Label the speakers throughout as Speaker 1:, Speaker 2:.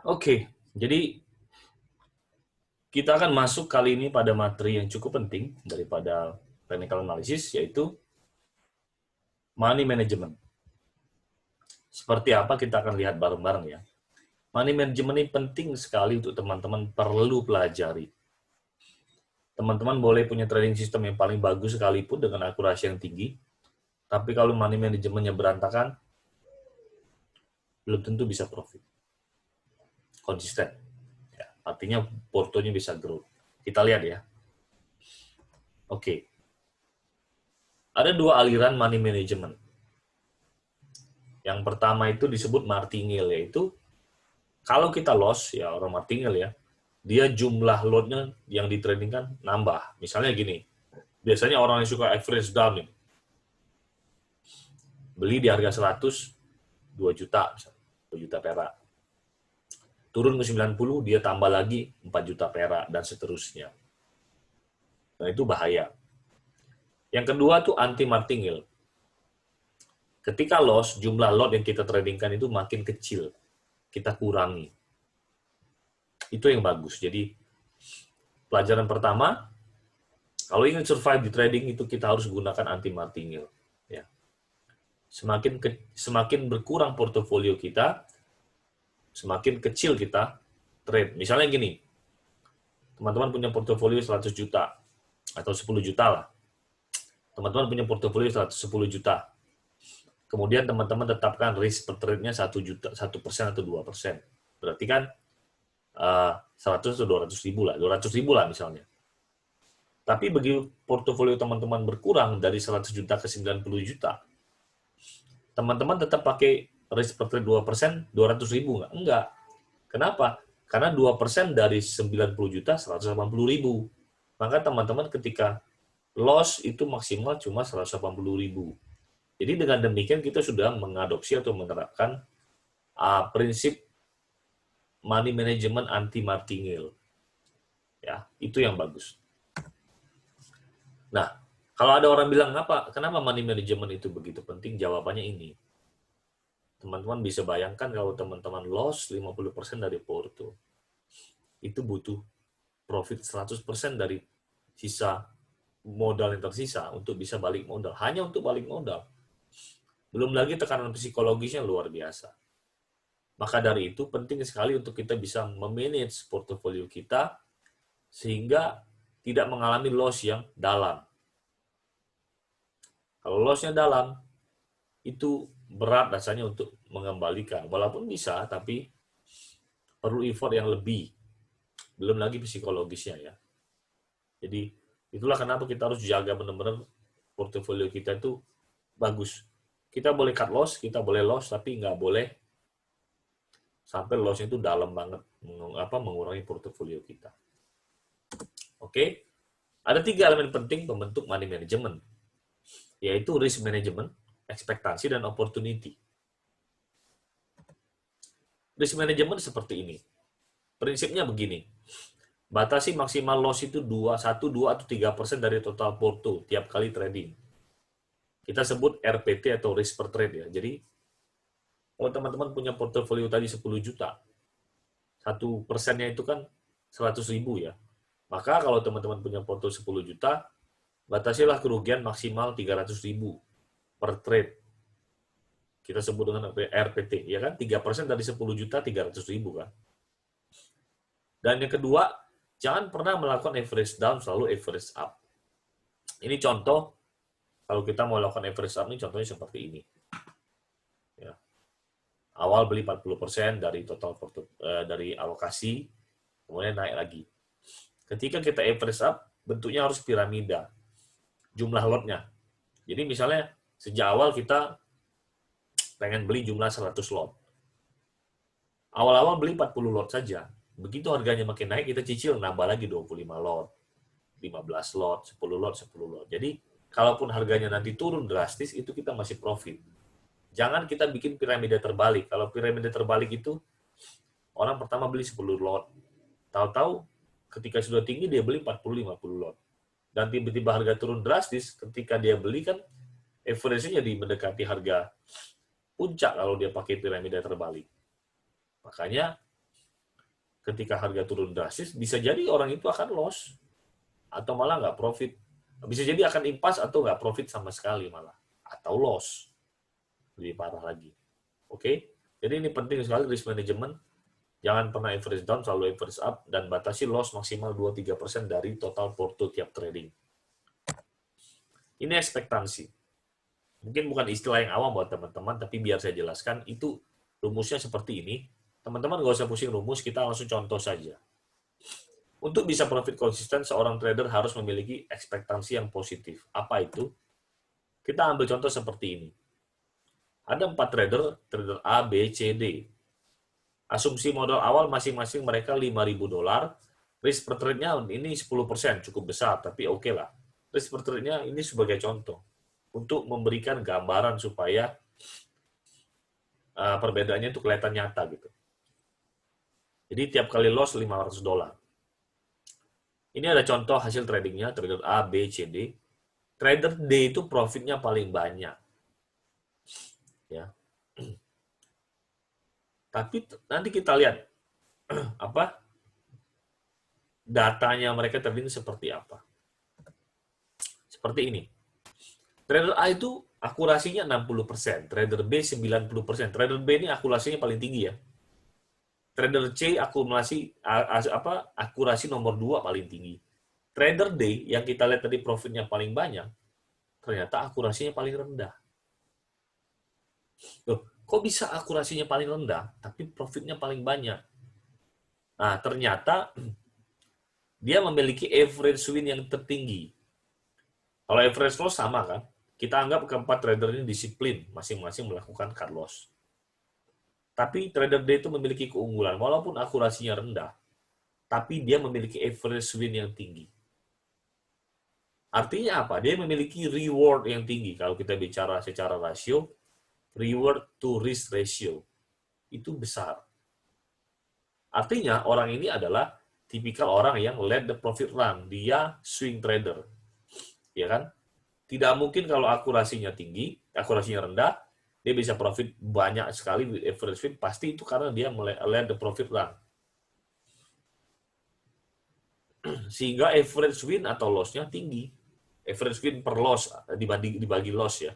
Speaker 1: Oke, jadi kita akan masuk kali ini pada materi yang cukup penting daripada technical analysis, yaitu money management. Seperti apa kita akan lihat bareng-bareng ya. Money management ini penting sekali untuk teman-teman perlu pelajari. Teman-teman boleh punya trading system yang paling bagus sekalipun dengan akurasi yang tinggi, tapi kalau money manajemennya berantakan, belum tentu bisa profit. Konsisten. Ya, artinya portonya bisa grow. Kita lihat ya. Oke. Ada dua aliran money management. Yang pertama itu disebut martingale, yaitu kalau kita loss, ya orang martingale ya, dia jumlah lotnya yang ditradingkan nambah. Misalnya gini, biasanya orang yang suka average down nih, beli di harga 100, 2 juta, misalnya, 2 juta perak. Turun ke 90, dia tambah lagi 4 juta perak, dan seterusnya. Nah, itu bahaya. Yang kedua tuh anti martingale. Ketika loss, jumlah lot yang kita tradingkan itu makin kecil. Kita kurangi. Itu yang bagus. Jadi, pelajaran pertama, kalau ingin survive di trading itu kita harus gunakan anti martingale. Ya. Semakin berkurang portofolio kita, semakin kecil kita trade. Misalnya gini, teman-teman punya portofolio 100 juta atau 10 juta lah. Teman-teman punya portofolio 110 juta. Kemudian teman-teman tetapkan risk per trade-nya 1 juta, 1% atau 2%. Berarti kan 100 atau 200 ribu lah, 200 ribu lah misalnya. Tapi begitu portofolio teman-teman berkurang dari 100 juta ke 90 juta, teman-teman tetap pakai risk per trade 2%, 200 ribu nggak? Enggak. Kenapa? Karena 2% dari 90 juta, 180 ribu. Maka teman-teman ketika loss itu maksimal cuma 180 ribu. Jadi dengan demikian kita sudah mengadopsi atau menerapkan prinsip money management anti martingale. Ya, itu yang bagus. Nah, kalau ada orang bilang kenapa money management itu begitu penting? Jawabannya ini. Teman-teman bisa bayangkan kalau teman-teman loss 50% dari porto. Itu butuh profit 100% dari sisa modal yang tersisa untuk bisa balik modal. Hanya untuk balik modal. Belum lagi tekanan psikologisnya luar biasa. Maka dari itu penting sekali untuk kita bisa memanage portofolio kita sehingga tidak mengalami loss yang dalam. Kalau loss-nya dalam, itu berat rasanya untuk mengembalikan. Walaupun bisa, tapi perlu effort yang lebih. Belum lagi psikologisnya ya. Jadi itulah kenapa kita harus jaga benar-benar portofolio kita itu bagus. Kita boleh cut loss, kita boleh loss, tapi nggak boleh sampai loss itu dalam banget mengurangi portofolio kita. Oke, ada 3 elemen penting pembentuk money management, yaitu risk management, ekspektasi, dan opportunity. Risk management seperti ini. Prinsipnya begini, batasi maksimal loss itu 1, 2, atau 3% dari total porto tiap kali trading. Kita sebut RPT atau risk per trade ya. Jadi, kalau teman-teman punya portofolio tadi 10 juta, 1%-nya itu kan 100 ribu ya. Maka kalau teman-teman punya porto 10 juta, batasilah kerugian maksimal 300 ribu per trade. Kita sebut dengan RPT, ya kan? 3% dari 10 juta, 300 ribu kan. Dan yang kedua, jangan pernah melakukan average down, selalu average up. Ini contoh, kalau kita mau lakukan average up, ini contohnya seperti ini. Ya. Awal beli 40% dari total dari alokasi, kemudian naik lagi. Ketika kita average up, bentuknya harus piramida, jumlah lotnya. Jadi misalnya, sejak awal kita pengen beli jumlah 100 lot. Awal-awal beli 40 lot saja. Begitu harganya makin naik, kita cicil nambah lagi 25 lot, 15 lot, 10 lot, 10 lot. Jadi, kalaupun harganya nanti turun drastis, itu kita masih profit. Jangan kita bikin piramida terbalik. Kalau piramida terbalik itu, orang pertama beli 10 lot. Tahu-tahu, ketika sudah tinggi, dia beli 40-50 lot. Dan tiba-tiba harga turun drastis, ketika dia beli kan, average-nya jadi mendekati harga puncak kalau dia pakai piramida terbalik. Makanya, ketika harga turun drastis, bisa jadi orang itu akan loss atau malah nggak profit. Bisa jadi akan impas atau nggak profit sama sekali malah, atau loss, lebih parah lagi. Oke, jadi ini penting sekali risk management. Jangan pernah average down, selalu average up, dan batasi loss maksimal 2-3% dari total porto tiap trading. Ini ekspektasi. Mungkin bukan istilah yang awam buat teman-teman, tapi biar saya jelaskan, itu rumusnya seperti ini. Teman-teman nggak usah pusing rumus, kita langsung contoh saja. Untuk bisa profit konsisten, seorang trader harus memiliki ekspektasi yang positif. Apa itu? Kita ambil contoh seperti ini. Ada 4 trader, trader A, B, C, D. Asumsi modal awal masing-masing mereka $5.000. Risk per trade-nya ini 10%, cukup besar, tapi oke lah. Risk per trade-nya ini sebagai contoh. Untuk memberikan gambaran supaya perbedaannya itu kelihatan nyata gitu. Jadi tiap kali loss $500. Ini ada contoh hasil tradingnya, trader A, B, C, D. Trader D itu profitnya paling banyak. Ya. Tapi nanti kita lihat apa datanya mereka trading seperti apa. Seperti ini. Trader A itu akurasinya 60%, trader B 90%. Trader B ini akurasinya paling tinggi ya. Trader C akurasi nomor 2 paling tinggi. Trader D yang kita lihat tadi profitnya paling banyak, ternyata akurasinya paling rendah. Loh, kok bisa akurasinya paling rendah, tapi profitnya paling banyak? Nah, ternyata dia memiliki average win yang tertinggi. Kalau average loss sama kan, kita anggap keempat trader ini disiplin, masing-masing melakukan cut loss. Tapi trader D itu memiliki keunggulan, walaupun akurasinya rendah, tapi dia memiliki average win yang tinggi. Artinya apa? Dia memiliki reward yang tinggi. Kalau kita bicara secara rasio, reward to risk ratio itu besar. Artinya orang ini adalah tipikal orang yang let the profit run. Dia swing trader. Ya kan? Tidak mungkin kalau akurasinya tinggi, akurasinya rendah, dia bisa profit banyak sekali with average win, pasti itu karena dia let the profit run. Sehingga average win atau loss-nya tinggi. Average win per loss dibagi loss ya.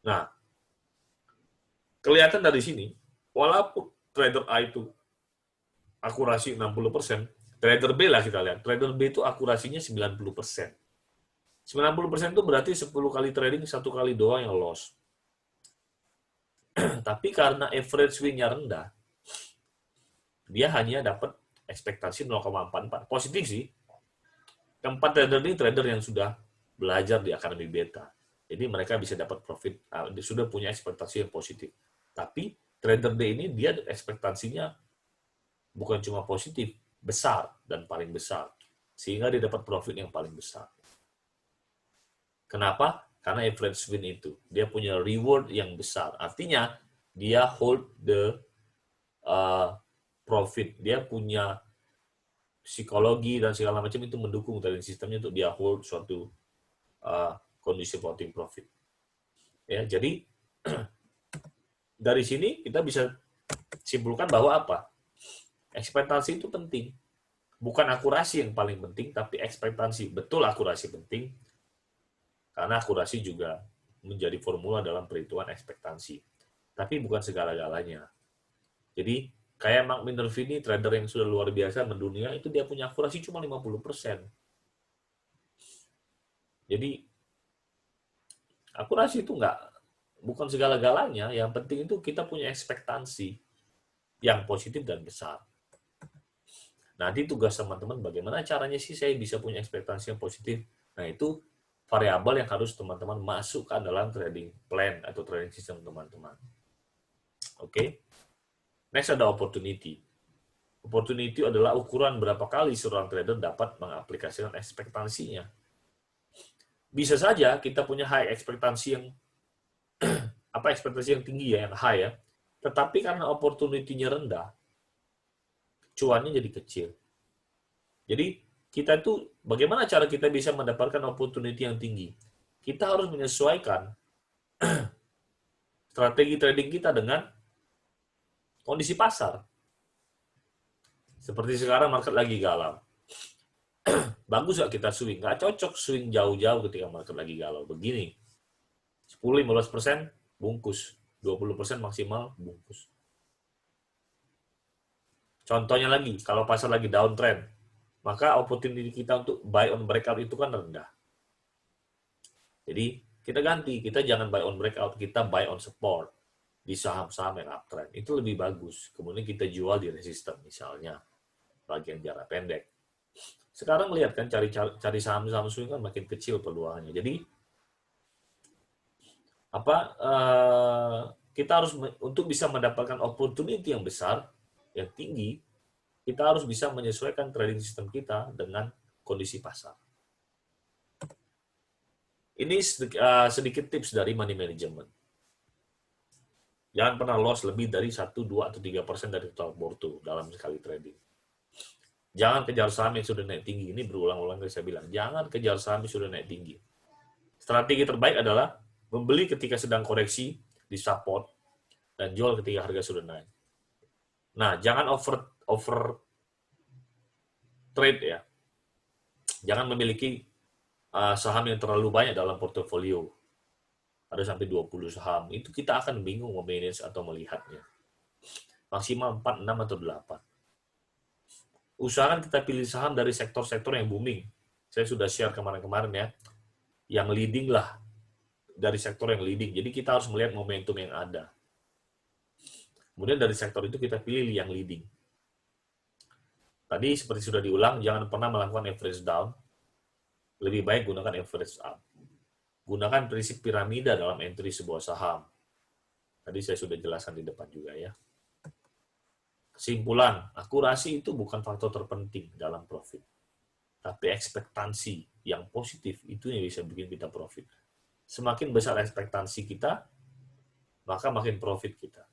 Speaker 1: Nah, kelihatan dari sini, walaupun trader A itu akurasi 60%, trader B lah kita lihat, trader B itu akurasinya 90%. 90% itu berarti 10 kali trading, 1 kali doang yang loss. Tapi karena average win-nya rendah, dia hanya dapat ekspektasi 0,44. Positif sih. Keempat trader ini trader yang sudah belajar di Akademi Beta. Jadi mereka bisa dapat profit, sudah punya ekspektasi yang positif. Tapi trader D ini dia ekspektasinya bukan cuma positif, besar dan paling besar. Sehingga dia dapat profit yang paling besar. Kenapa? Karena average win itu. Dia punya reward yang besar. Artinya, dia hold the profit. Dia punya psikologi dan segala macam itu mendukung trading sistemnya untuk dia hold suatu kondisi floating profit. Ya, jadi dari sini kita bisa simpulkan bahwa apa? Ekspektasi itu penting. Bukan akurasi yang paling penting, tapi ekspektasi. Betul akurasi penting, karena akurasi juga menjadi formula dalam perhitungan ekspektasi. Tapi bukan segala-galanya. Jadi, kayak Mark Minervini, trader yang sudah luar biasa mendunia, itu dia punya akurasi cuma 50%. Jadi, akurasi itu bukan segala-galanya. Yang penting itu kita punya ekspektasi yang positif dan besar. Nanti tugas teman-teman bagaimana caranya sih saya bisa punya ekspektasi yang positif. Nah, itu variabel yang harus teman-teman masukkan dalam trading plan atau trading system teman-teman. Oke. Next ada opportunity. Opportunity adalah ukuran berapa kali seorang trader dapat mengaplikasikan ekspektasinya. Bisa saja kita punya high ekspektasi yang ekspektasi yang tinggi ya, yang high ya. Tetapi karena opportunity-nya rendah, cuannya jadi kecil. Jadi kita itu bagaimana cara kita bisa mendapatkan opportunity yang tinggi? Kita harus menyesuaikan strategi trading kita dengan kondisi pasar. Seperti sekarang market lagi galau. Bagus nggak kita swing? Nggak cocok swing jauh-jauh ketika market lagi galau. Begini, 10-15% bungkus, 20% maksimal bungkus. Contohnya lagi, kalau pasar lagi downtrend, maka opportunity kita untuk buy on breakout itu kan rendah. Jadi kita ganti, kita jangan buy on breakout, kita buy on support di saham-saham yang uptrend. Itu lebih bagus. Kemudian kita jual di resisten misalnya, bagian jarak pendek. Sekarang lihat kan cari saham-saham swing kan makin kecil peluangnya. Jadi kita harus untuk bisa mendapatkan opportunity yang besar, yang tinggi, kita harus bisa menyesuaikan trading system kita dengan kondisi pasar. Ini sedikit tips dari money management. Jangan pernah loss lebih dari 1, 2, atau 3% dari total porto dalam sekali trading. Jangan kejar saham yang sudah naik tinggi. Ini berulang-ulang kali saya bilang. Jangan kejar saham yang sudah naik tinggi. Strategi terbaik adalah membeli ketika sedang koreksi di support dan jual ketika harga sudah naik. Nah, jangan over trade ya. Jangan memiliki saham yang terlalu banyak dalam portofolio. Ada sampai 20 saham. Itu kita akan bingung memanage atau melihatnya. Maksimal 4, 6, atau 8. Usahakan kita pilih saham dari sektor-sektor yang booming. Saya sudah share kemarin-kemarin ya. Yang leading lah. Dari sektor yang leading. Jadi kita harus melihat momentum yang ada. Kemudian dari sektor itu kita pilih yang leading. Tadi seperti sudah diulang, jangan pernah melakukan average down. Lebih baik gunakan average up. Gunakan prinsip piramida dalam entry sebuah saham. Tadi saya sudah jelaskan di depan juga ya. Kesimpulan, akurasi itu bukan faktor terpenting dalam profit. Tapi ekspektasi yang positif itu yang bisa bikin kita profit. Semakin besar ekspektasi kita, maka makin profit kita.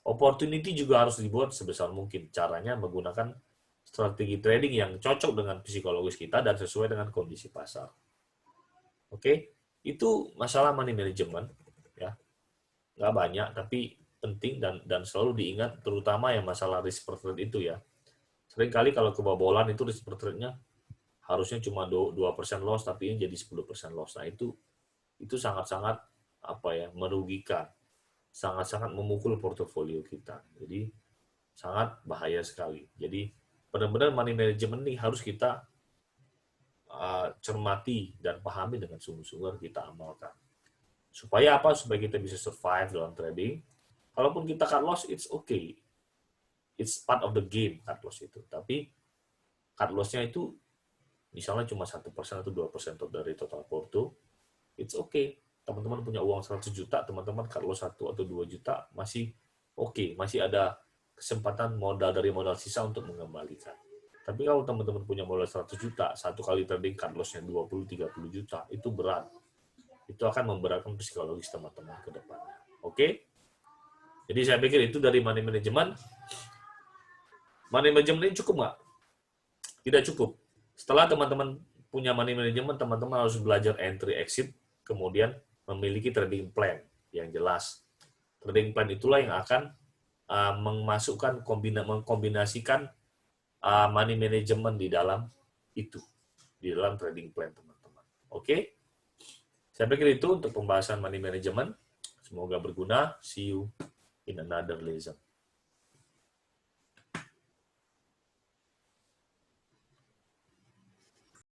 Speaker 1: Opportunity juga harus dibuat sebesar mungkin. Caranya menggunakan strategi trading yang cocok dengan psikologis kita dan sesuai dengan kondisi pasar. Oke, itu masalah money management. Ya. Nggak banyak, tapi penting dan selalu diingat, terutama yang masalah risk per trade itu ya. Seringkali kalau kebobolan itu risk per trade-nya harusnya cuma 2% loss, tapi ini jadi 10% loss. Nah, itu sangat-sangat merugikan. Sangat-sangat memukul portofolio kita. Jadi sangat bahaya sekali. Jadi benar-benar money management ini harus kita cermati dan pahami dengan sungguh-sungguh kita amalkan. Supaya apa? Supaya kita bisa survive dalam trading. Kalaupun kita cut loss, it's okay. It's part of the game, cut loss itu. Tapi cut loss-nya itu misalnya cuma 1% atau 2% dari total porto, it's okay. Teman-teman punya uang 100 juta, teman-teman cut loss 1 atau 2 juta, masih okay. Masih ada kesempatan dari modal sisa untuk mengembalikan. Tapi kalau teman-teman punya modal 100 juta, satu kali trading cut loss-nya 20-30 juta, itu berat. Itu akan memberatkan psikologis teman-teman ke depannya. Oke? Jadi saya pikir itu dari money management. Money management ini cukup nggak? Tidak cukup. Setelah teman-teman punya money management, teman-teman harus belajar entry exit, kemudian memiliki trading plan yang jelas. Trading plan itulah yang akan mengkombinasikan money management di dalam itu, di dalam trading plan teman-teman. Oke? Saya pikir itu untuk pembahasan money management. Semoga berguna. See you in another lesson.